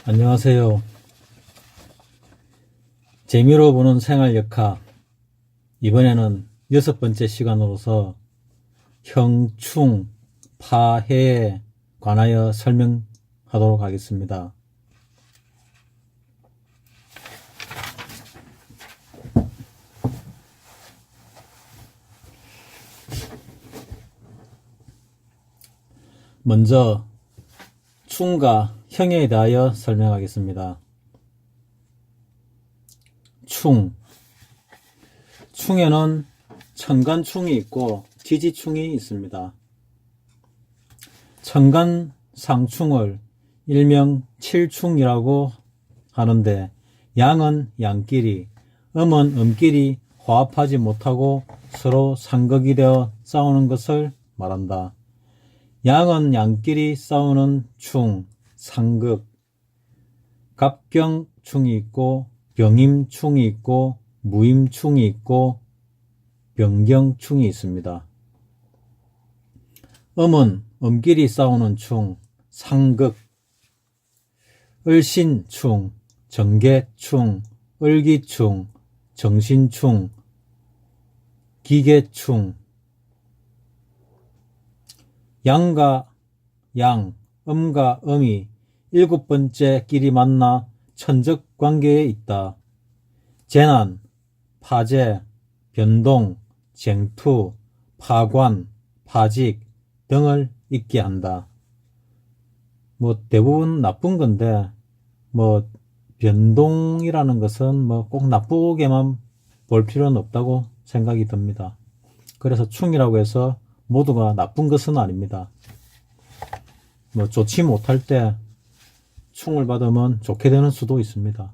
안녕하세요. 재미로 보는 생활역학, 이번에는 6번째 시간으로서 형충, 파해에 관하여 설명하도록 하겠습니다. 먼저 충과 형에 대하여 설명하겠습니다. 충에는 천간충이 있고 지지충이 있습니다. 천간상충을 일명 칠충이라고 하는데, 양은 양끼리, 음은 음끼리 화합하지 못하고 서로 상극이 되어 싸우는 것을 말한다. 양은 양끼리 싸우는 충, 상극, 갑경충이 있고 병임충이 있고 무임충이 있고 병경충이 있습니다. 음은 음끼리 싸우는 충, 상극, 을신충, 정계충, 을기충, 정신충, 기계충. 양과 양, 음과 음이 7번째 끼리 만나 천적 관계에 있다. 재난, 파재, 변동, 쟁투, 파관, 파직 등을 있게 한다. 대부분 나쁜 건데, 변동이라는 것은 꼭 나쁘게만 볼 필요는 없다고 생각이 듭니다. 그래서 충이라고 해서 모두가 나쁜 것은 아닙니다. 좋지 못할 때 충을 받으면 좋게 되는 수도 있습니다.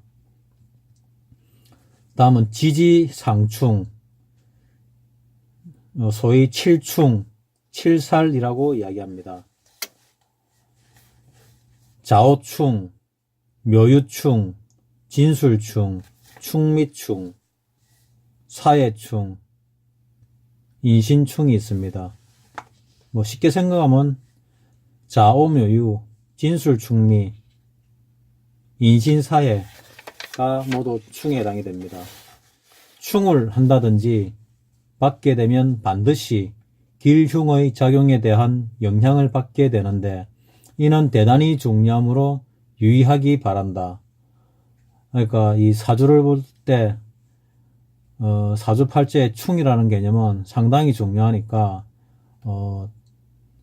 다음은 지지상충, 소위 칠충, 칠살이라고 이야기합니다. 자오충, 묘유충, 진술충, 충미충, 사예충, 인신충이 있습니다. 쉽게 생각하면 자오묘유, 진술충미, 인신사예가 모두 충에 해당이 됩니다. 충을 한다든지 받게 되면 반드시 길흉의 작용에 대한 영향을 받게 되는데, 이는 대단히 중요하므로 유의하기 바란다. 그러니까 이 사주를 볼 때 사주팔자의 충이라는 개념은 상당히 중요하니까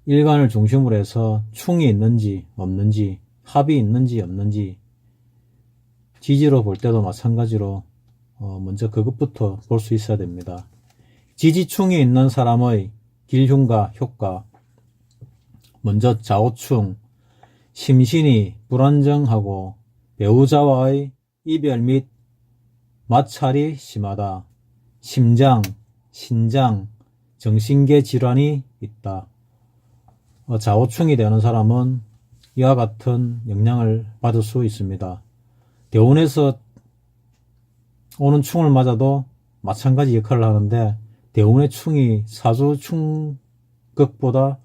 일간을 중심으로 해서 충이 있는지 없는지, 합이 있는지 없는지, 지지로 볼 때도 마찬가지로 먼저 그것부터 볼 수 있어야 됩니다. 지지충이 있는 사람의 길흉과 효과, 먼저 자오충, 심신이 불안정하고 배우자와의 이별 및 마찰이 심하다. 심장, 신장, 정신계 질환이 있다. 자오충이 되는 사람은 이와 같은 영향을 받을 수 있습니다. 대운에서 오는 충을 맞아도 마찬가지 역할을 하는데, 대운의 충이 사주 충극보다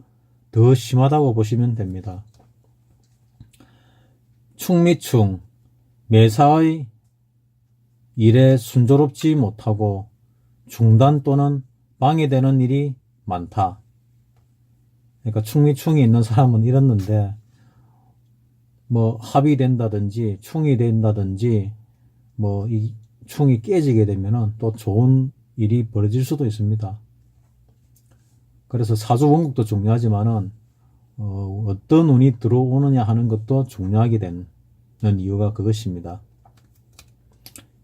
더 심하다고 보시면 됩니다. 충미충, 매사의 일에 순조롭지 못하고 중단 또는 방해되는 일이 많다. 그러니까 충미충이 있는 사람은 이렇는데, 합이 된다든지 충이 된다든지 이 충이 깨지게 되면은 또 좋은 일이 벌어질 수도 있습니다. 그래서 사주 원국도 중요하지만은 어떤 운이 들어오느냐 하는 것도 중요하게 되는 이유가 그것입니다.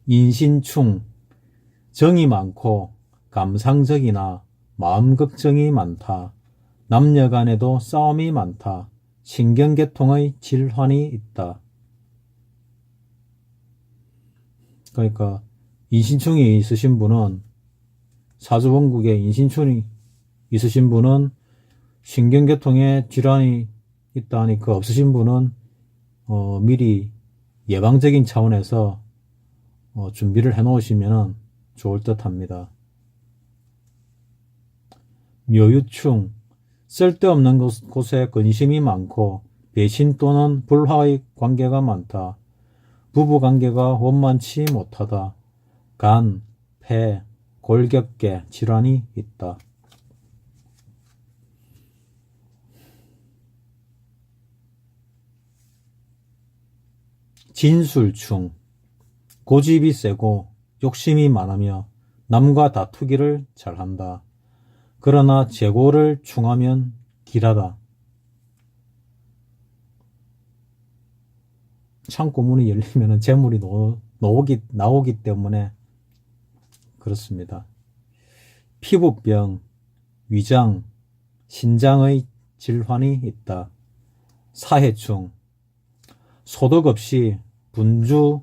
인신충, 정이 많고 감상적이나 마음 걱정이 많다. 남녀 간에도 싸움이 많다. 신경계통의 질환이 있다. 그러니까 인신충이 있으신 분은, 사주원국에 인신충이 있으신 분은 신경계통에 질환이 있다 하니, 그 없으신 분은 미리 예방적인 차원에서 준비를 해 놓으시면 좋을 듯 합니다. 묘유충, 쓸데없는 곳에 근심이 많고 배신 또는 불화의 관계가 많다. 부부관계가 원만치 못하다. 간, 폐, 골격계 질환이 있다. 진술충, 고집이 세고 욕심이 많으며 남과 다투기를 잘한다. 그러나 재고를 충하면 길하다. 창고문이 열리면 재물이 나오기 때문에 그렇습니다. 피부병, 위장, 신장의 질환이 있다. 사해충, 소득 없이 분주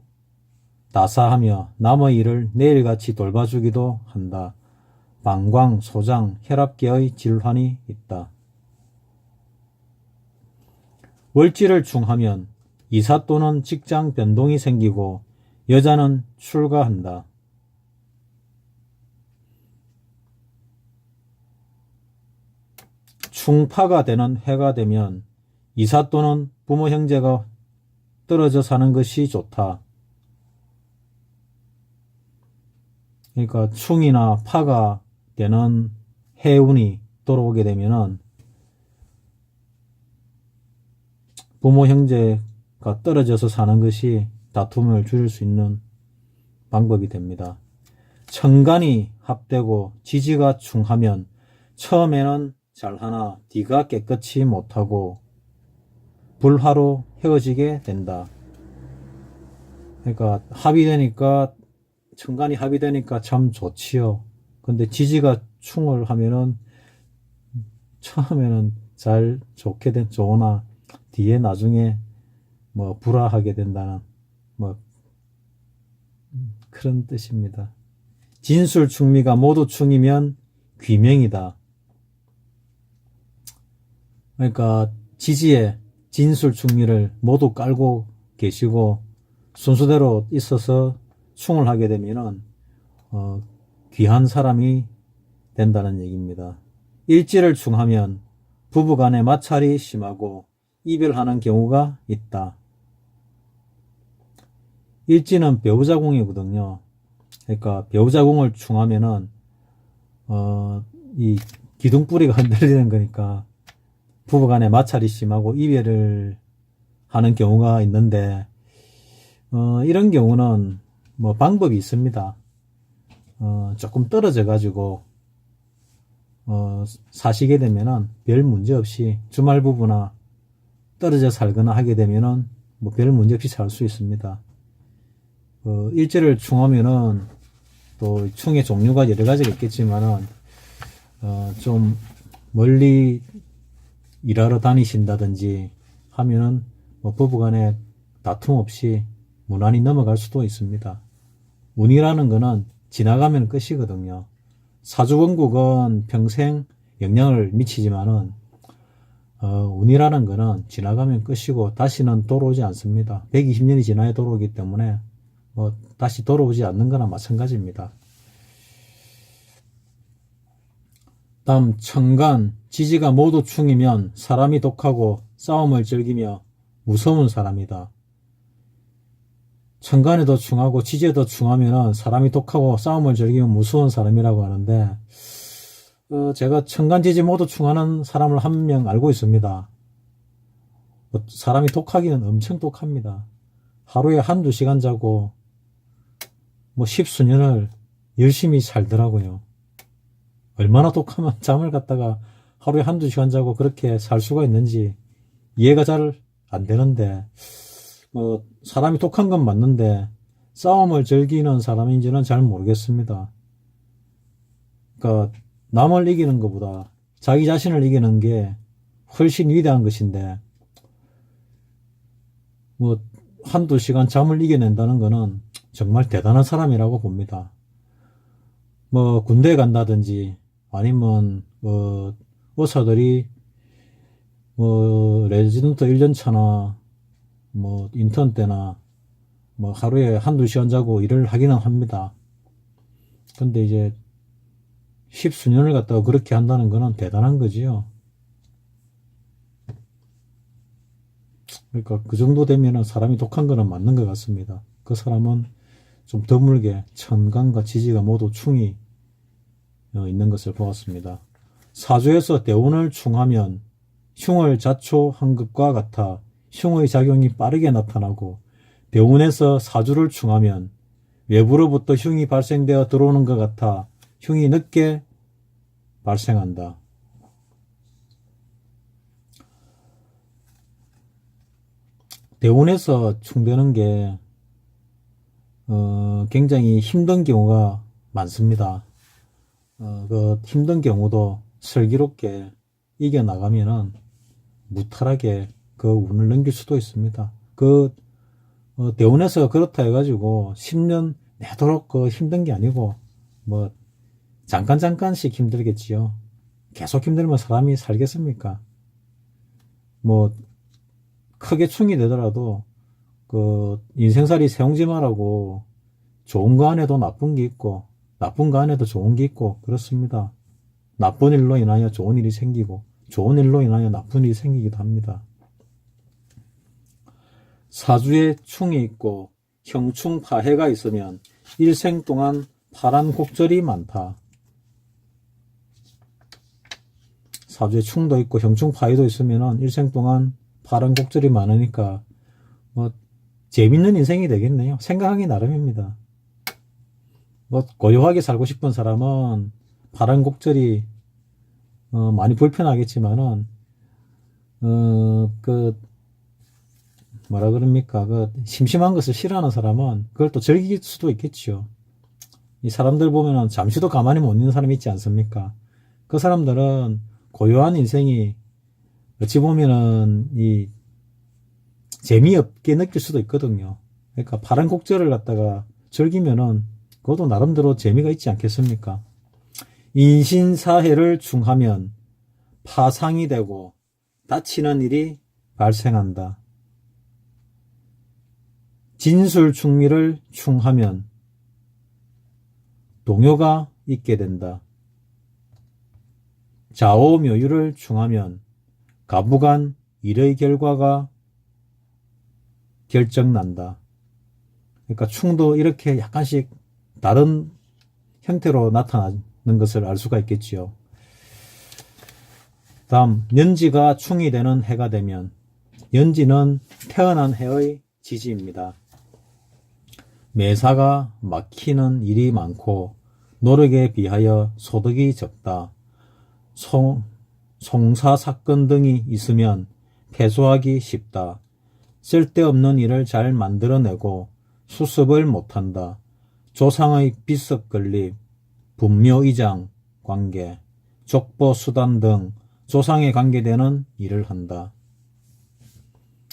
다사하며 남의 일을 내일같이 돌봐주기도 한다. 방광, 소장, 혈압계의 질환이 있다. 월지를 충하면 이사 또는 직장 변동이 생기고 여자는 출가한다. 충파가 되는 해가 되면 이사 또는 부모 형제가 떨어져 사는 것이 좋다. 그러니까 충이나 파가 되는 해운이 돌아오게 되면은 부모 형제가 떨어져서 사는 것이 다툼을 줄일 수 있는 방법이 됩니다. 천간이 합되고 지지가 충하면 처음에는 잘하나 뒤가 깨끗이 못하고 불화로 헤어지게 된다. 그러니까 천간이 합의되니까 참 좋지요. 근데 지지가 충을 하면은 처음에는 잘 좋으나 뒤에 나중에 뭐 불화하게 된다는 뭐 그런 뜻입니다. 진술충미가 모두 충이면 귀명이다. 그러니까 지지에 진술충미를 모두 깔고 계시고 순서대로 있어서 충을 하게 되면은 귀한 사람이 된다는 얘기입니다. 일지를 충하면 부부간의 마찰이 심하고 이별하는 경우가 있다. 일지는 배우자궁이거든요. 그러니까 배우자궁을 충하면은 이 기둥뿌리가 흔들리는 거니까 부부간의 마찰이 심하고 이별을 하는 경우가 있는데 이런 경우는 뭐 방법이 있습니다. 조금 떨어져 가지고 사시게 되면은 별 문제 없이 주말 부부나 떨어져 살거나 하게 되면은 뭐 별 문제 없이 살 수 있습니다. 일지를 충하면은 또 충의 종류가 여러 가지가 있겠지만은 좀 멀리 일하러 다니신다든지 하면은 뭐 부부간에 다툼 없이 무난히 넘어갈 수도 있습니다. 운이라는 거는 지나가면 끝이거든요. 사주원국은 평생 영향을 미치지만은 운이라는 거는 지나가면 끝이고 다시는 돌아오지 않습니다. 120년이 지나야 돌아오기 때문에 뭐 다시 돌아오지 않는 거나 마찬가지입니다. 다음 천간, 지지가 모두 충이면 사람이 독하고 싸움을 즐기며 무서운 사람이다. 천간에도 충하고 지지에도 충하면 사람이 독하고 싸움을 즐기면 무서운 사람이라고 하는데 제가 천간, 지지 모두 충하는 사람을 한 명 알고 있습니다. 사람이 독하기는 엄청 독합니다. 하루에 한두 시간 자고 뭐 십수년을 열심히 살더라고요. 얼마나 독하면 잠을 갖다가 하루에 한두 시간 자고 그렇게 살 수가 있는지 이해가 잘 안 되는데 뭐 사람이 독한 건 맞는데 싸움을 즐기는 사람인지는 잘 모르겠습니다. 그러니까 남을 이기는 것보다 자기 자신을 이기는 게 훨씬 위대한 것인데 뭐 한두 시간 잠을 이겨낸다는 거는 정말 대단한 사람이라고 봅니다. 뭐 군대에 간다든지 아니면 의사들이 뭐 레지던트 1년 차나 뭐 인턴 때나 뭐 하루에 한두 시간 자고 일을 하기는 합니다. 근데 이제 십수년을 갖다가 그렇게 한다는 거는 대단한 거지요. 그러니까 그 정도 되면은 사람이 독한 거는 맞는 것 같습니다. 그 사람은 좀 드물게 천간과 지지가 모두 충이 있는 것을 보았습니다. 사주에서 대운을 충하면 흉을 자초한 것과 같아 흉의 작용이 빠르게 나타나고, 대운에서 사주를 충하면 외부로부터 흉이 발생되어 들어오는 것 같아 흉이 늦게 발생한다. 대운에서 충되는 게 굉장히 힘든 경우가 많습니다. 그 힘든 경우도 슬기롭게 이겨나가면은 무탈하게 그 운을 넘길 수도 있습니다. 대운에서 그렇다 해가지고 10년 내도록 그 힘든 게 아니고, 뭐 잠깐씩 힘들겠지요. 계속 힘들면 사람이 살겠습니까? 뭐 크게 충이 되더라도 그 인생살이 세웅지 말라고, 좋은 거 안에도 나쁜 게 있고 나쁜 거 안에도 좋은 게 있고 그렇습니다. 나쁜 일로 인하여 좋은 일이 생기고 좋은 일로 인하여 나쁜 일이 생기기도 합니다. 사주에 충이 있고 형충 파해가 있으면 일생 동안 파란곡절이 많다. 사주에 충도 있고 형충 파해도 있으면 일생 동안 파란곡절이 많으니까 뭐 재밌는 인생이 되겠네요. 생각하기 나름입니다. 뭐 고요하게 살고 싶은 사람은 파란곡절이 많이 불편하겠지만은 뭐라 그럽니까, 심심한 것을 싫어하는 사람은 그걸 또 즐길 수도 있겠죠. 이 사람들 보면은 잠시도 가만히 못 있는 사람이 있지 않습니까? 그 사람들은 고요한 인생이 어찌 보면은 재미없게 느낄 수도 있거든요. 그러니까 파란곡절을 갖다가 즐기면은 그것도 나름대로 재미가 있지 않겠습니까? 인신사해를 충하면 파상이 되고 다치는 일이 발생한다. 진술충미를 충하면 동요가 있게 된다. 좌오묘유를 충하면 가부간 일의 결과가 결정난다. 그러니까 충도 이렇게 약간씩 다른 형태로 나타나는 것을 알 수가 있겠지요. 다음, 연지가 충이 되는 해가 되면, 연지는 태어난 해의 지지입니다. 매사가 막히는 일이 많고 노력에 비하여 소득이 적다. 송사 사건 등이 있으면 패소하기 쉽다. 쓸데없는 일을 잘 만들어내고 수습을 못한다. 조상의 비석 건립, 분묘이장 관계, 족보 수단 등 조상에 관계되는 일을 한다.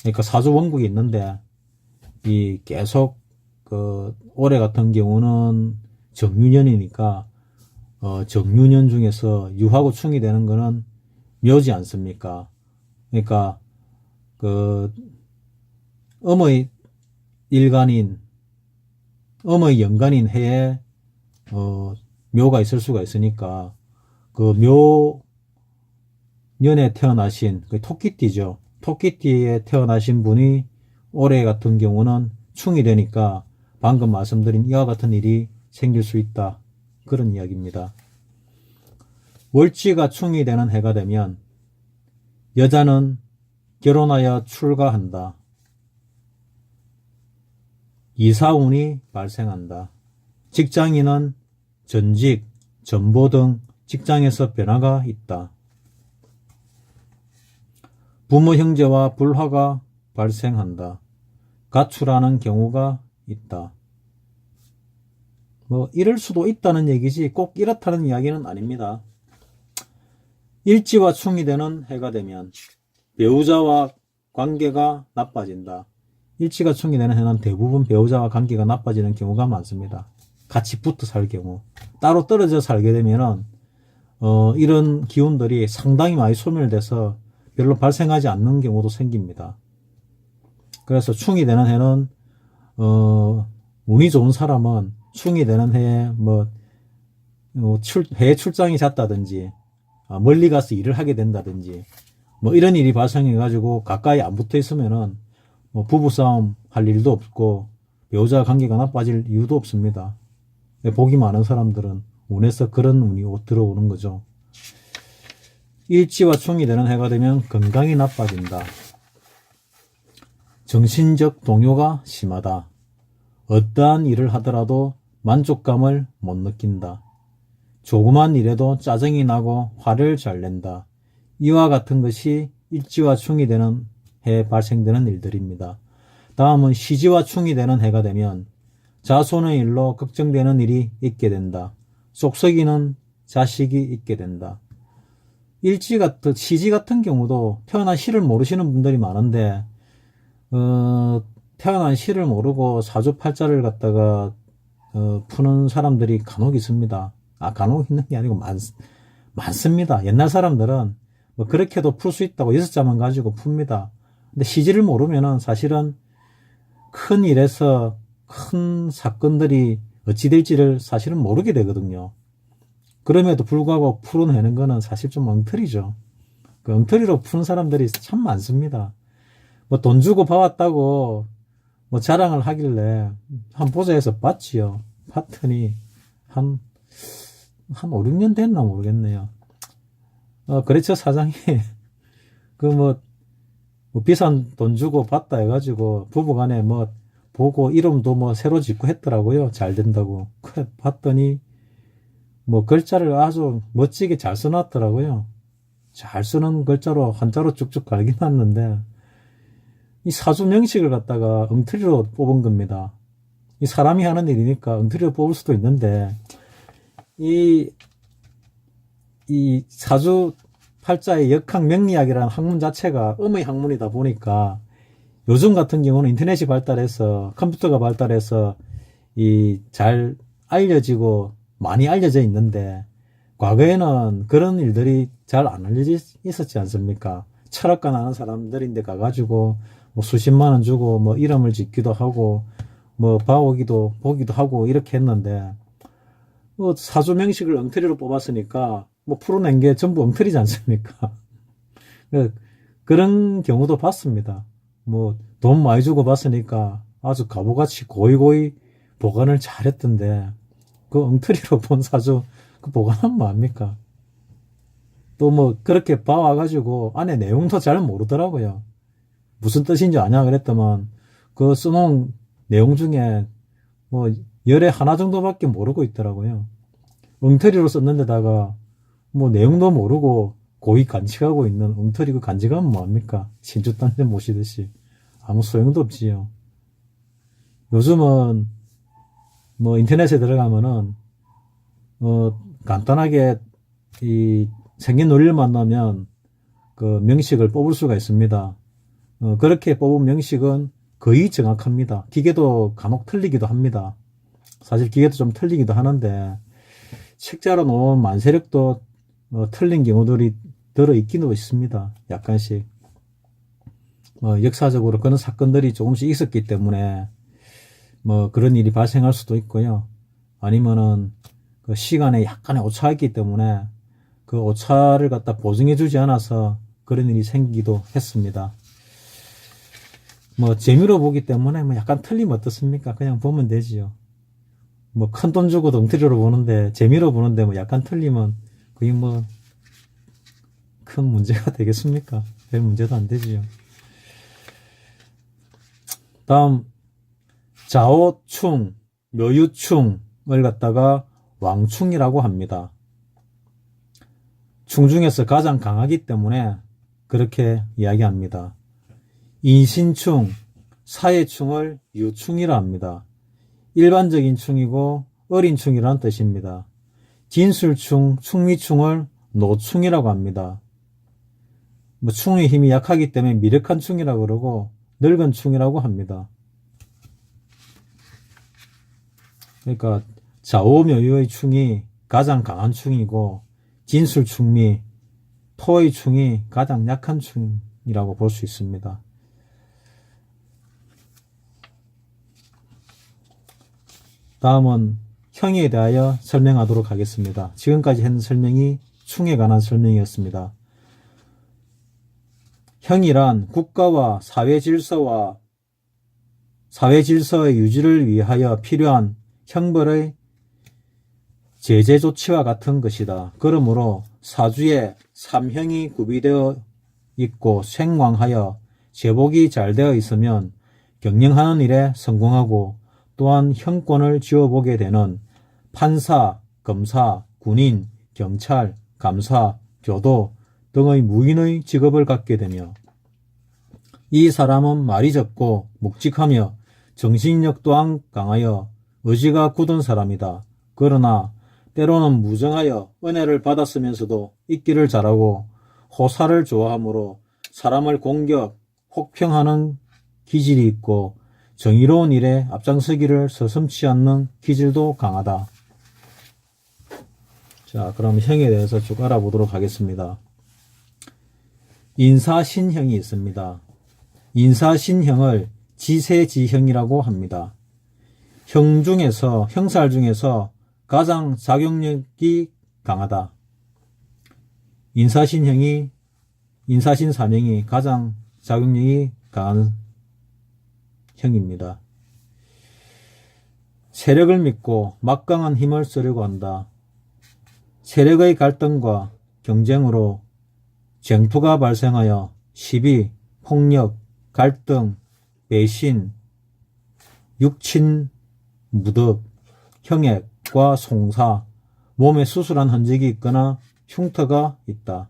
그러니까 사주 원국이 있는데 계속 올해 같은 경우는 정유년이니까 정유년 중에서 유하고 충이 되는 거는 묘지 않습니까? 그러니까 음의 일간인, 음의 연간인 해에 묘가 있을 수가 있으니까 묘년에 태어나신 토끼띠죠. 토끼띠에 태어나신 분이 올해 같은 경우는 충이 되니까 방금 말씀드린 이와 같은 일이 생길 수 있다. 그런 이야기입니다. 월지가 충이 되는 해가 되면 여자는 결혼하여 출가한다. 이사운이 발생한다. 직장인은 전직, 전보 등 직장에서 변화가 있다. 부모 형제와 불화가 발생한다. 가출하는 경우가 있다. 이럴 수도 있다는 얘기지 꼭 이렇다는 이야기는 아닙니다. 일지와 충이 되는 해가 되면 배우자와 관계가 나빠진다. 일지가 충이 되는 해는 대부분 배우자와 관계가 나빠지는 경우가 많습니다. 같이 붙어 살 경우. 따로 떨어져 살게 되면은 이런 기운들이 상당히 많이 소멸돼서 별로 발생하지 않는 경우도 생깁니다. 그래서 충이 되는 해는 운이 좋은 사람은 충이 되는 해에 해외 출장이 잦다든지 멀리 가서 일을 하게 된다든지 이런 일이 발생해 가지고 가까이 안 붙어 있으면은 뭐 부부싸움 할 일도 없고 배우자 관계가 나빠질 이유도 없습니다. 복이 많은 사람들은 운에서 그런 운이 들어오는 거죠. 일지와 충이 되는 해가 되면 건강이 나빠진다. 정신적 동요가 심하다. 어떠한 일을 하더라도 만족감을 못 느낀다. 조그만 일에도 짜증이 나고 화를 잘 낸다. 이와 같은 것이 일지와 충이 되는 해에 발생되는 일들입니다. 다음은 시지와 충이 되는 해가 되면 자손의 일로 걱정되는 일이 있게 된다. 속썩이는 자식이 있게 된다. 시지 같은 경우도 태어난 시를 모르시는 분들이 많은데 태어난 시를 모르고 사주팔자를 갖다가 푸는 사람들이 간혹 있습니다. 간혹 있는 게 아니고 많습니다. 옛날 사람들은 뭐 그렇게도 풀 수 있다고 6자만 가지고 풉니다. 근데 시지를 모르면은 사실은 큰 일에서 큰 사건들이 어찌 될지를 사실은 모르게 되거든요. 그럼에도 불구하고 풀어내는 거는 사실 좀 엉터리죠. 그 엉터리로 푸는 사람들이 참 많습니다. 뭐 돈 주고 봐왔다고 뭐 자랑을 하길래 한 보자 해서 봤지요. 봤더니 한 5, 6년 됐나 모르겠네요. 거래처 사장이 뭐 비싼 돈 주고 봤다 해가지고 부부간에 뭐 보고 이름도 뭐 새로 짓고 했더라고요. 잘 된다고. 그래 봤더니 뭐 글자를 아주 멋지게 잘 써놨더라고요. 잘 쓰는 글자로 한자로 쭉쭉 갈긴 놨는데 이 사주 명식을 갖다가 엉터리로 뽑은 겁니다. 이 사람이 하는 일이니까 엉터리로 뽑을 수도 있는데 이 사주 팔자의 역학 명리학이라는 학문 자체가 음의 학문이다 보니까 요즘 같은 경우는 인터넷이 발달해서 컴퓨터가 발달해서 잘 알려지고 많이 알려져 있는데 과거에는 그런 일들이 잘 안 알려져 있었지 않습니까? 철학과 나는 사람들인데 가가지고 뭐 수십만 원 주고 뭐 이름을 짓기도 하고 뭐 봐오기도 보기도 하고 이렇게 했는데 뭐 사주 명식을 엉터리로 뽑았으니까 뭐 풀어낸 게 전부 엉터리지 않습니까? 그런 경우도 봤습니다. 뭐 돈 많이 주고 봤으니까 아주 값어같이 고이고이 보관을 잘했던데 그 엉터리로 본 사주 그 보관하면 뭐합니까? 또 뭐 그렇게 봐와가지고 안에 내용도 잘 모르더라고요. 무슨 뜻인지 아냐 그랬더만 그 써놓은 내용 중에 뭐 열에 하나 정도밖에 모르고 있더라고요. 엉터리로 썼는데다가 뭐 내용도 모르고 고이 간직하고 있는 엉터리 그 간직하면 뭐합니까? 신주딴데 모시듯이 아무 소용도 없지요. 요즘은 뭐 인터넷에 들어가면은 간단하게 생긴 논리를 만나면 그 명식을 뽑을 수가 있습니다. 그렇게 뽑은 명식은 거의 정확합니다. 기계도 간혹 틀리기도 합니다. 사실 기계도 좀 틀리기도 하는데 책자로 놓은 만세력도 틀린 경우들이 들어있기도 있습니다. 약간씩 역사적으로 그런 사건들이 조금씩 있었기 때문에 뭐 그런 일이 발생할 수도 있고요. 아니면은 그 시간에 약간의 오차가 있기 때문에 그 오차를 갖다 보증해 주지 않아서 그런 일이 생기기도 했습니다. 뭐 재미로 보기 때문에 뭐 약간 틀리면 어떻습니까? 그냥 보면 되지요. 뭐 큰 돈 주고 엉터리로 보는데 재미로 보는데 뭐 약간 틀리면 그게 뭐 큰 문제가 되겠습니까? 별 문제도 안 되지요. 다음 자오충, 묘유충을 갖다가 왕충이라고 합니다. 충 중에서 가장 강하기 때문에 그렇게 이야기합니다. 인신충, 사회충을 유충이라 합니다. 일반적인 충이고 어린 충이라는 뜻입니다. 진술충, 충미충을 노충이라고 합니다. 뭐 충의 힘이 약하기 때문에 미력한 충이라고 그러고 늙은 충이라고 합니다. 그러니까 자오묘유의 충이 가장 강한 충이고 진술충미, 토의 충이 가장 약한 충이라고 볼 수 있습니다. 다음은 형에 대하여 설명하도록 하겠습니다. 지금까지 했는 설명이 충에 관한 설명이었습니다. 형이란 국가와 사회 질서와 사회 질서의 유지를 위하여 필요한 형벌의 제재 조치와 같은 것이다. 그러므로 사주에 삼형이 구비되어 있고 생왕하여 제복이 잘 되어 있으면 경영하는 일에 성공하고 또한 형권을 쥐어보게 되는 판사, 검사, 군인, 경찰, 감사, 교도 등의 무인의 직업을 갖게 되며 이 사람은 말이 적고 묵직하며 정신력 또한 강하여 의지가 굳은 사람이다. 그러나 때로는 무정하여 은혜를 받았으면서도 있기를 잘하고 호사를 좋아하므로 사람을 공격, 혹평하는 기질이 있고 정의로운 일에 앞장서기를 서슴지 않는 기질도 강하다. 자, 그럼 형에 대해서 쭉 알아보도록 하겠습니다. 인사신형이 있습니다. 인사신형을 지세지형이라고 합니다. 형살 중에서 가장 작용력이 강하다. 인사신 사명이 가장 작용력이 강한 형입니다. 세력을 믿고 막강한 힘을 쓰려고 한다. 세력의 갈등과 경쟁으로 쟁투가 발생하여 시비, 폭력, 갈등, 배신, 육친, 무덕, 형액과 송사, 몸에 수술한 흔적이 있거나 흉터가 있다.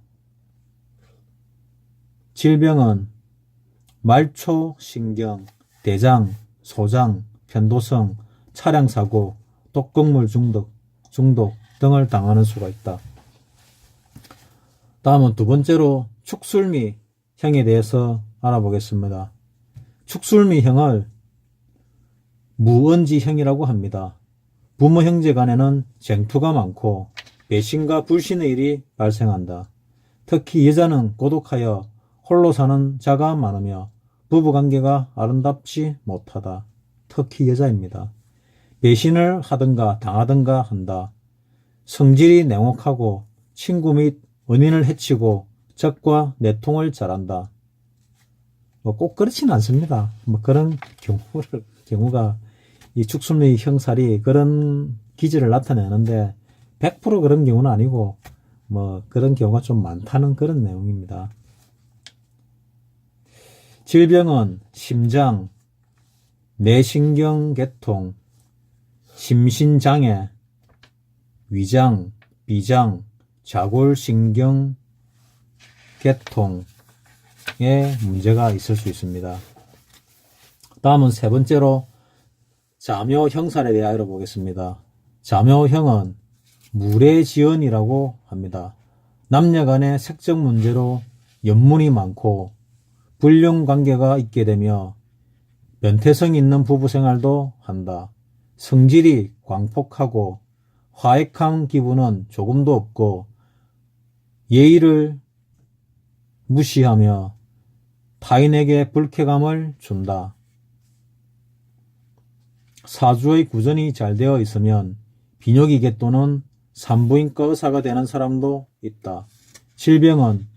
질병은 말초, 신경, 대장, 소장, 편도성, 차량사고, 독극물 중독 등을 당하는 수가 있다. 다음은 두 번째로 축술미형에 대해서 알아보겠습니다. 축술미형을 무언지형이라고 합니다. 부모 형제 간에는 쟁투가 많고 배신과 불신의 일이 발생한다. 특히 여자는 고독하여 홀로 사는 자가 많으며 부부관계가 아름답지 못하다. 특히 여자입니다. 배신을 하든가 당하든가 한다. 성질이 냉혹하고 친구 및 은인을 해치고 적과 내통을 잘한다. 꼭 그렇지는 않습니다. 그런 경우가 이 축술미 형살이 그런 기질을 나타내는데 100% 그런 경우는 아니고 그런 경우가 좀 많다는 그런 내용입니다. 질병은 심장, 뇌신경계통, 심신장애, 위장, 비장, 자골신경계통에 문제가 있을 수 있습니다. 다음은 세 번째로 자묘형살에 대해 알아보겠습니다. 자묘형은 무례지연이라고 합니다. 남녀 간의 색적 문제로 연문이 많고 불륜관계가 있게 되며 변태성 있는 부부생활도 한다. 성질이 광폭하고 화액한 기분은 조금도 없고 예의를 무시하며 타인에게 불쾌감을 준다. 사주의 구전이 잘 되어 있으면 비뇨기계 또는 산부인과 의사가 되는 사람도 있다. 질병은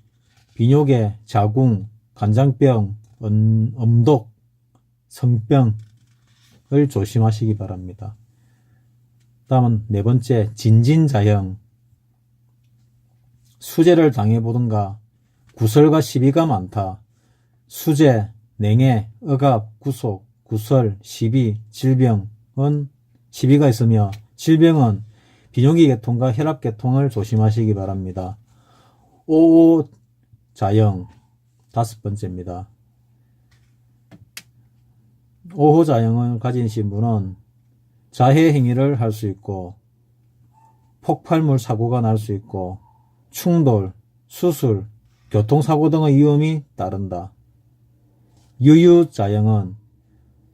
비뇨계, 자궁, 간장병, 음독, 성병을 조심하시기 바랍니다. 다음은 네 번째, 진진자형. 수재를 당해보든가 구설과 시비가 많다. 수재, 냉해, 억압, 구속, 구설, 시비, 질병은 시비가 있으며 질병은 비뇨기계통과 혈압계통을 조심하시기 바랍니다. 오호자형 다섯 번째입니다. 오호자형을 가지신 분은 자해 행위를 할 수 있고 폭발물 사고가 날 수 있고 충돌, 수술, 교통사고 등의 위험이 따른다. 유유자형은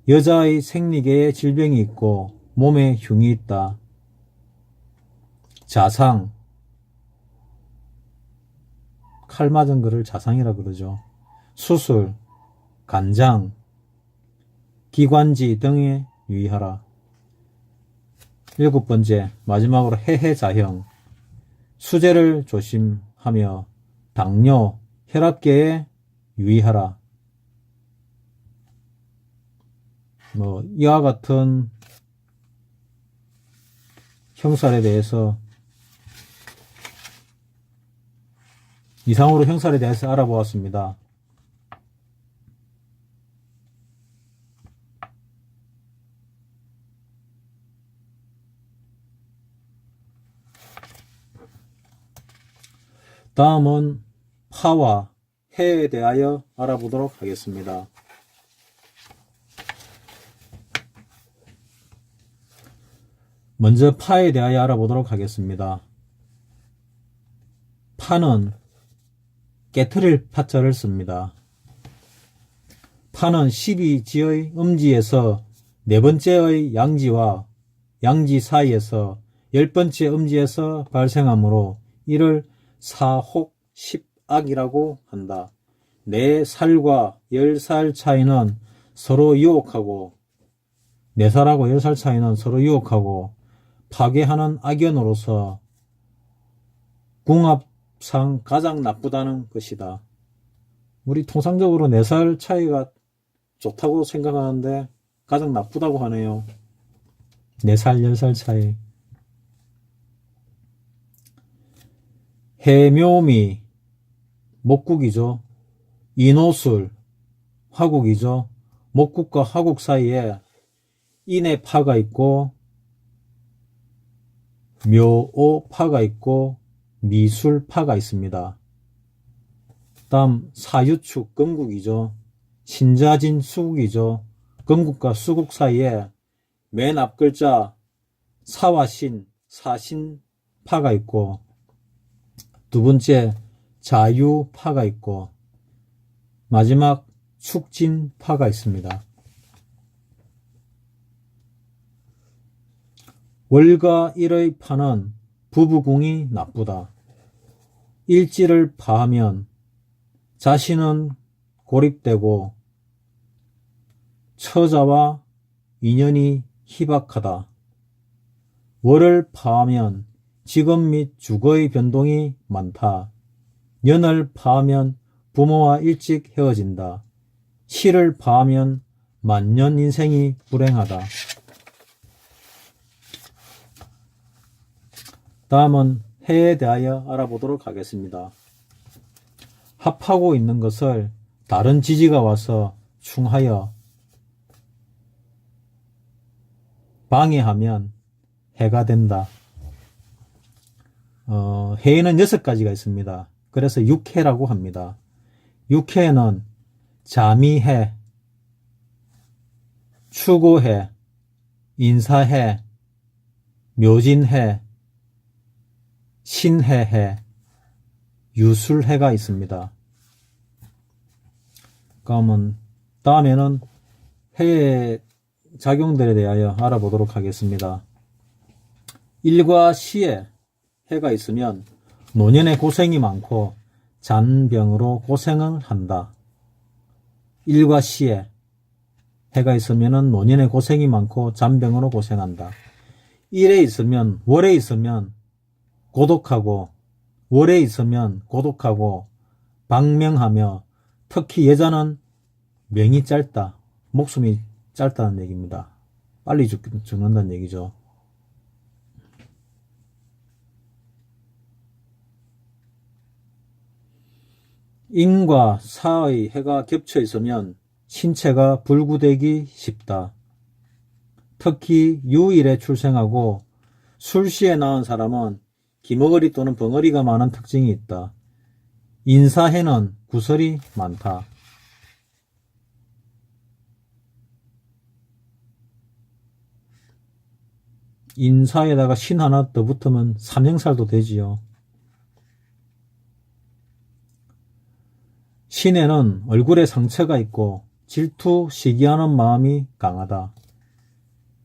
여자의 생리계에 질병이 있고 몸에 흉이 있다. 자상, 칼 맞은 거를 자상이라 그러죠. 수술, 간장, 기관지 등에 유의하라. 일곱 번째, 마지막으로 해해자형. 수재를 조심하며 당뇨, 혈압계에 유의하라. 이와 같은 형살에 대해서 이상으로 형살에 대해서 알아보았습니다. 다음은 파와 해에 대하여 알아보도록 하겠습니다. 먼저 파에 대하여 알아보도록 하겠습니다. 파는 깨트릴 파자를 씁니다. 파는 12지의 음지에서 네 번째의 양지와 양지 사이에서 10번째 음지에서 발생하므로 이를 사혹 10악이라고 한다. 4살과 10살 차이는 서로 유혹하고 4살하고 10살 차이는 서로 유혹하고 파괴하는 악연으로서 궁합상 가장 나쁘다는 것이다. 우리 통상적으로 4살 차이가 좋다고 생각하는데 가장 나쁘다고 하네요. 4살, 10살 차이. 해묘미, 목국이죠. 인호술, 화국이죠. 목국과 화국 사이에 인해파가 있고 묘오파가 있고 미술파가 있습니다. 다음 사유축, 금국이죠. 신자진, 수국이죠. 금국과 수국 사이에 맨 앞 글자 사와 신, 사신파가 있고 두 번째 자유파가 있고 마지막 축진파가 있습니다. 월과 일의 파는 부부궁이 나쁘다. 일지를 파하면 자신은 고립되고 처자와 인연이 희박하다. 월을 파하면 직업 및 주거의 변동이 많다. 년을 파하면 부모와 일찍 헤어진다. 시를 파하면 만년 인생이 불행하다. 다음은 해에 대하여 알아보도록 하겠습니다. 합하고 있는 것을 다른 지지가 와서 충하여 방해하면 해가 된다. 해에는 6가지가 있습니다. 그래서 6해라고 합니다. 6해에는 자미해, 추고해, 인사해, 묘진해, 신해해, 유술해가 있습니다. 그러면 다음에는 해의 작용들에 대하여 알아보도록 하겠습니다. 일과 시에 해가 있으면 노년에 고생이 많고 잔병으로 고생을 한다. 일과 시에 해가 있으면 노년에 고생이 많고 잔병으로 고생한다. 일에 있으면 월에 있으면 고독하고 월에 있으면 고독하고 방명하며 특히 여자는 명이 짧다. 목숨이 짧다는 얘기입니다. 빨리 죽는다는 얘기죠. 인과 사의 해가 겹쳐 있으면 신체가 불구되기 쉽다. 특히 유일에 출생하고 술시에 낳은 사람은 기머거리 또는 벙어리가 많은 특징이 있다. 인사해는 구설이 많다. 인사에다가 신 하나 더 붙으면 삼형살도 되지요. 신에는 얼굴에 상처가 있고 질투, 시기하는 마음이 강하다.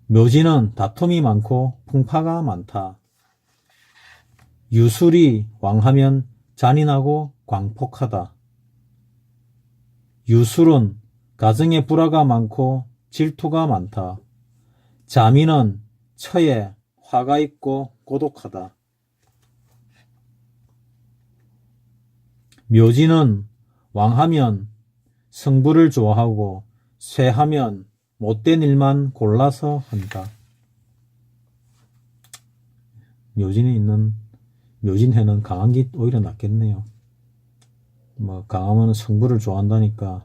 묘지는 다툼이 많고 풍파가 많다. 유술이 왕하면 잔인하고 광폭하다. 유술은 가정에 불화가 많고 질투가 많다. 자민은 처에 화가 있고 고독하다. 묘지는 왕하면 성부를 좋아하고 쇠하면 못된 일만 골라서 한다. 묘진에 있는 묘진해는 강한기 오히려 낫겠네요. 뭐 강하면 성부를 좋아한다니까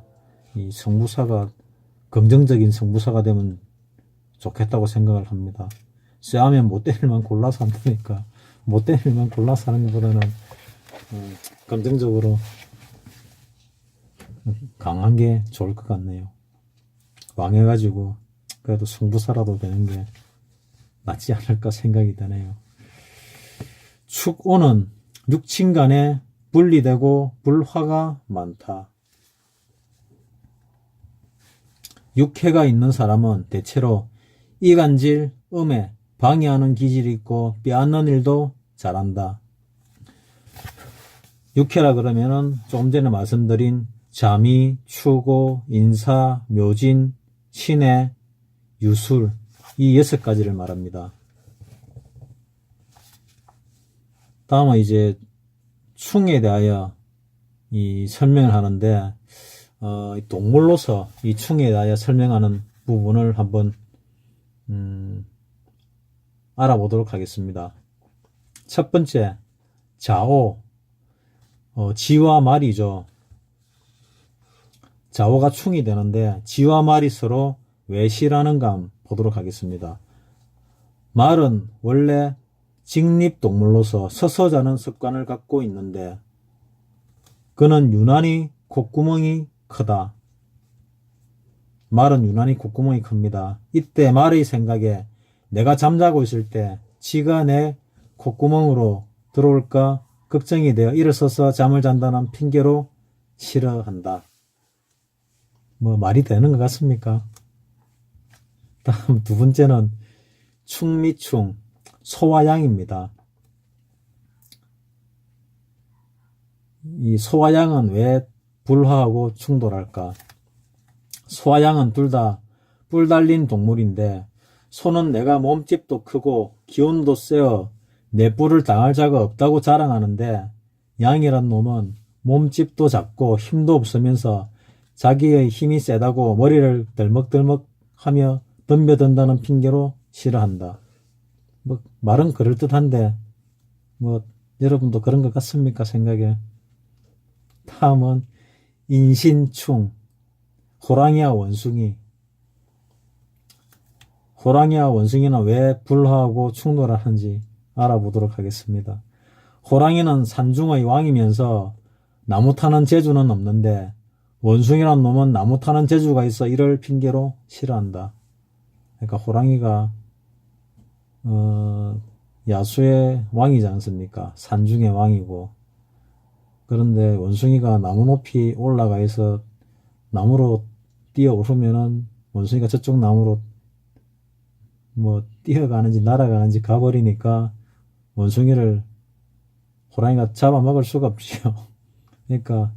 이 성부사가 긍정적인 성부사가 되면 좋겠다고 생각을 합니다. 쇠하면 못된 일만 골라서 한다니까 못된 일만 골라서 하는 것보다는 긍정적으로 강한 게 좋을 것 같네요. 왕해가지고 그래도 성부사라도 되는 게 낫지 않을까 생각이 되네요. 축오는 육친 간에 분리되고 불화가 많다. 육해가 있는 사람은 대체로 이간질, 음해, 방해하는 기질이 있고 빼앗는 일도 잘한다. 육해라 그러면은 조금 전에 말씀드린 자미, 추고, 인사, 묘진, 신해, 유술 이 6가지를 말합니다. 다음은 이제 충에 대하여 이 설명을 하는데 동물로서 이 충에 대하여 설명하는 부분을 한번 알아보도록 하겠습니다. 첫 번째 자오 지와 말이죠. 자오가 충이 되는데 지와 말이 서로 왜 실하는가 한번 보도록 하겠습니다. 말은 원래 직립동물로서 서서 자는 습관을 갖고 있는데 그는 유난히 콧구멍이 크다. 말은 유난히 콧구멍이 큽니다. 이때 말의 생각에 내가 잠자고 있을 때 지가 내 콧구멍으로 들어올까 걱정이 되어 일어서서 잠을 잔다는 핑계로 싫어한다. 뭐 말이 되는 것 같습니까? 다음 두 번째는 충미충 소와 양입니다. 이 소와 양은 왜 불화하고 충돌할까? 소와 양은 둘 다 뿔 달린 동물인데 소는 내가 몸집도 크고 기운도 세어 내 뿔을 당할 자가 없다고 자랑하는데 양이란 놈은 몸집도 작고 힘도 없으면서 자기의 힘이 세다고 머리를 덜먹덜먹하며 덤벼든다는 핑계로 싫어한다. 뭐 말은 그럴듯한데 뭐 여러분도 그런 것 같습니까 생각에? 다음은 인신충 호랑이와 원숭이. 호랑이와 원숭이는 왜 불화하고 충돌하는지 알아보도록 하겠습니다. 호랑이는 산중의 왕이면서 나무 타는 재주는 없는데 원숭이란 놈은 나무 타는 재주가 있어 이를 핑계로 싫어한다. 그러니까 호랑이가 야수의 왕이지 않습니까? 산중의 왕이고 그런데 원숭이가 나무 높이 올라가 있어 나무로 뛰어오르면은 원숭이가 저쪽 나무로 뭐 뛰어가는지 날아가는지 가버리니까 원숭이를 호랑이가 잡아먹을 수가 없지요. 그러니까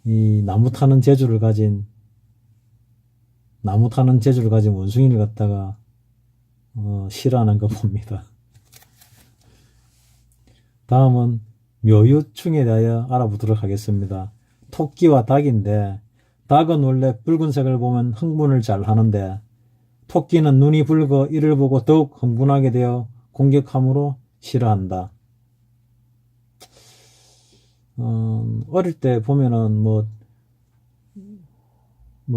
이 나무 타는 재주를 가진 원숭이를 갖다가 싫어하는 거 봅니다. 다음은 묘유충에 대하여 알아보도록 하겠습니다. 토끼와 닭인데 닭은 원래 붉은색을 보면 흥분을 잘 하는데 토끼는 눈이 붉어 이를 보고 더욱 흥분하게 되어 공격함으로 싫어한다. 어릴 때 보면은 뭐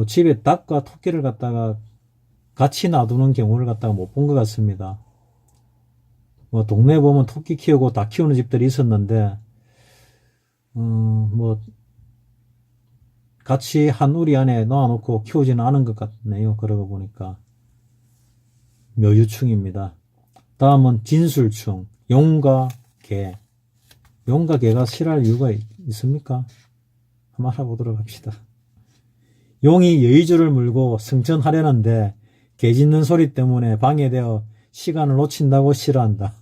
집에 닭과 토끼를 갖다가 같이 놔두는 경우를 갖다가 못 본 것 같습니다. 뭐 동네에 보면 토끼 키우고 닭 키우는 집들이 있었는데 뭐 같이 한 우리 안에 놓아놓고 키우지는 않은 것 같네요. 그러고 보니까 묘유충입니다. 다음은 진술충 용과 개. 용과 개가 싫어할 이유가 있습니까? 한번 알아보도록 합시다. 용이 여의주를 물고 승천하려는데 개 짖는 소리 때문에 방해되어 시간을 놓친다고 싫어한다.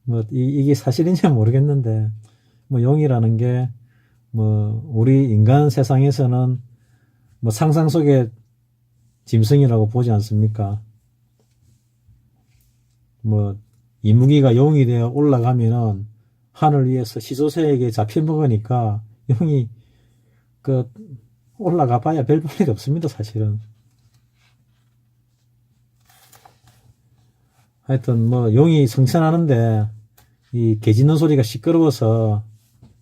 뭐 이게 사실인지 모르겠는데 뭐 용이라는 게 뭐 우리 인간 세상에서는 뭐 상상 속의 짐승이라고 보지 않습니까? 뭐 이무기가 용이 되어 올라가면은 하늘 위에서 시조새에게 잡혀먹으니까 용이 그 올라가 봐야 별 볼 일이 없습니다, 사실은. 하여튼 뭐 용이 성천하는데 이 개 짖는 소리가 시끄러워서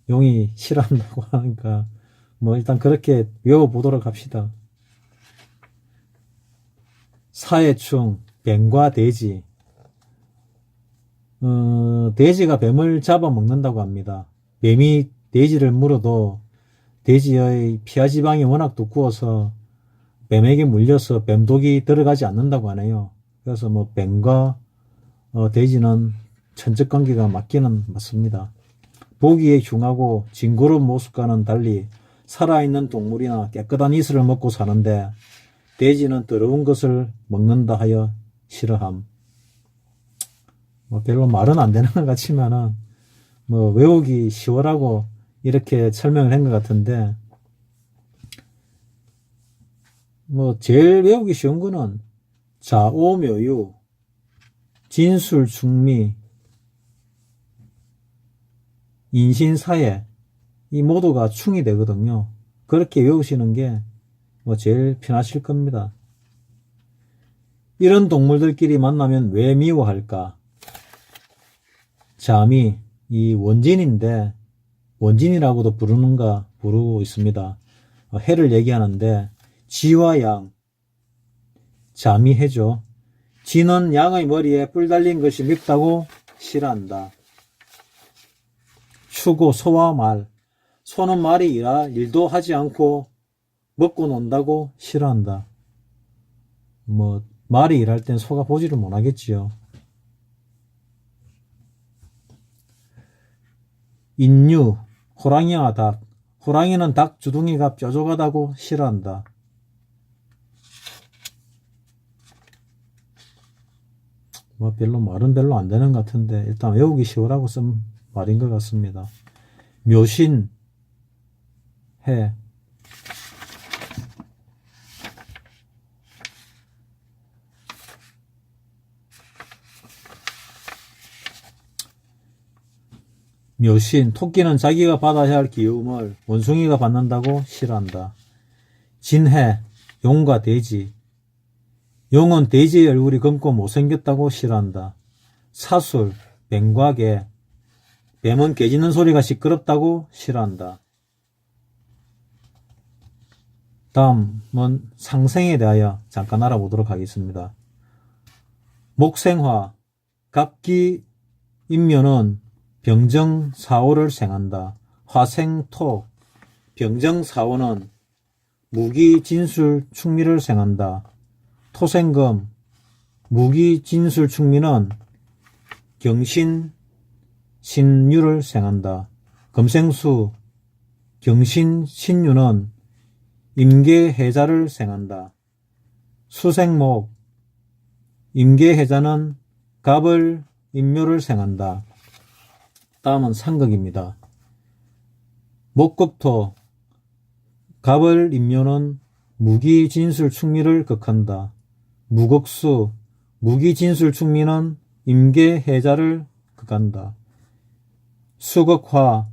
용이 싫어한다고 하니까 뭐 일단 그렇게 외워보도록 합시다. 사해충, 뱀과 돼지. 돼지가 뱀을 잡아먹는다고 합니다. 뱀이 돼지를 물어도 돼지의 피하지방이 워낙 두꺼워서 뱀에게 물려서 뱀독이 들어가지 않는다고 하네요. 그래서 뭐 뱀과 돼지는 천적 관계가 맞기는 맞습니다. 보기에 흉하고 징그러운 모습과는 달리 살아있는 동물이나 깨끗한 이슬을 먹고 사는데 돼지는 더러운 것을 먹는다 하여 싫어함. 뭐 별로 말은 안 되는 것 같지만은 뭐 외우기 쉬워라고 이렇게 설명을 한 것 같은데 뭐 제일 외우기 쉬운 거는 자오묘유, 진술충미, 인신사해 이 모두가 충이 되거든요. 그렇게 외우시는 게 뭐 제일 편하실 겁니다. 이런 동물들끼리 만나면 왜 미워할까? 잠이 이 원진인데 원진이라고도 부르고 있습니다. 해를 얘기하는데 지와 양, 잠이 해죠. 지는 양의 머리에 뿔 달린 것이 밉다고 싫어한다. 추고 소와 말, 소는 말이 일도 하지 않고 먹고 논다고 싫어한다. 뭐 말이 일할 땐 소가 보지를 못하겠지요. 인유, 호랑이와 닭. 호랑이는 닭 주둥이가 뾰족하다고 싫어한다. 뭐 말은 별로 안 되는 것 같은데 일단 외우기 쉬우라고 쓴 말인 것 같습니다. 묘신, 해. 묘신, 토끼는 자기가 받아야 할 기움을 원숭이가 받는다고 싫어한다. 진해, 용과 돼지. 용은 돼지의 얼굴이 검고 못생겼다고 싫어한다. 사술, 뱀과 개. 뱀은 개 짖는 소리가 시끄럽다고 싫어한다. 다음은 상생에 대하여 잠깐 알아보도록 하겠습니다. 목생화, 갑기, 인묘는 병정사오를 생한다. 화생토, 병정사오는 무기진술 충미를 생한다. 토생금, 무기진술 충미는 경신신유를 생한다. 금생수, 경신신유는 임계해자를 생한다. 수생목, 임계해자는 갑을 인묘를 생한다. 다음은 상극입니다. 목극토, 갑을 인묘는 무기진술 충미를 극한다. 무극수, 무기진술 충미는 임계해자를 극한다. 수극화,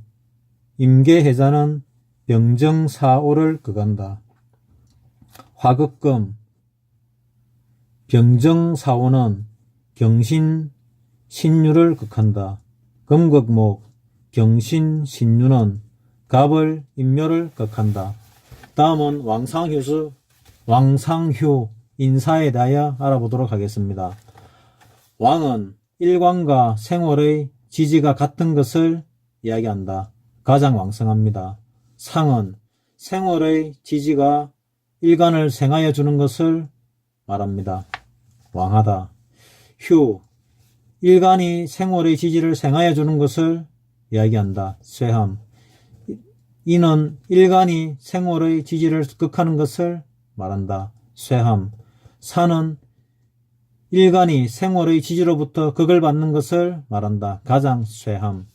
임계해자는 병정사오를 극한다. 화극금, 병정사오는 경신신유를 극한다. 금극목, 경신신유는 갑을 인묘를 극한다. 다음은 왕상휴 인사에 대하여 알아보도록 하겠습니다. 왕은 일관과 생월의 지지가 같은 것을 이야기한다. 가장 왕성합니다. 상은 생월의 지지가 일관을 생하여 주는 것을 말합니다. 왕하다. 휴, 일간이 생월의 지지를 생하여 주는 것을 이야기한다. 쇠함. 이는 일간이 생월의 지지를 극하는 것을 말한다. 쇠함. 사는 일간이 생월의 지지로부터 극을 받는 것을 말한다. 가장 쇠함.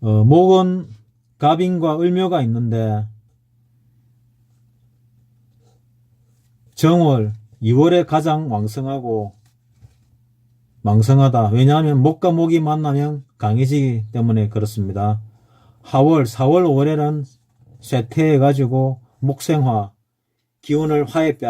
목은 갑인과 을묘가 있는데 정월 2월에 가장 왕성하다. 왜냐하면 목과 목이 만나면 강해지기 때문에 그렇습니다. 하월, 4월, 5월에는 쇠퇴해가지고 목생화, 기운을 화에 빼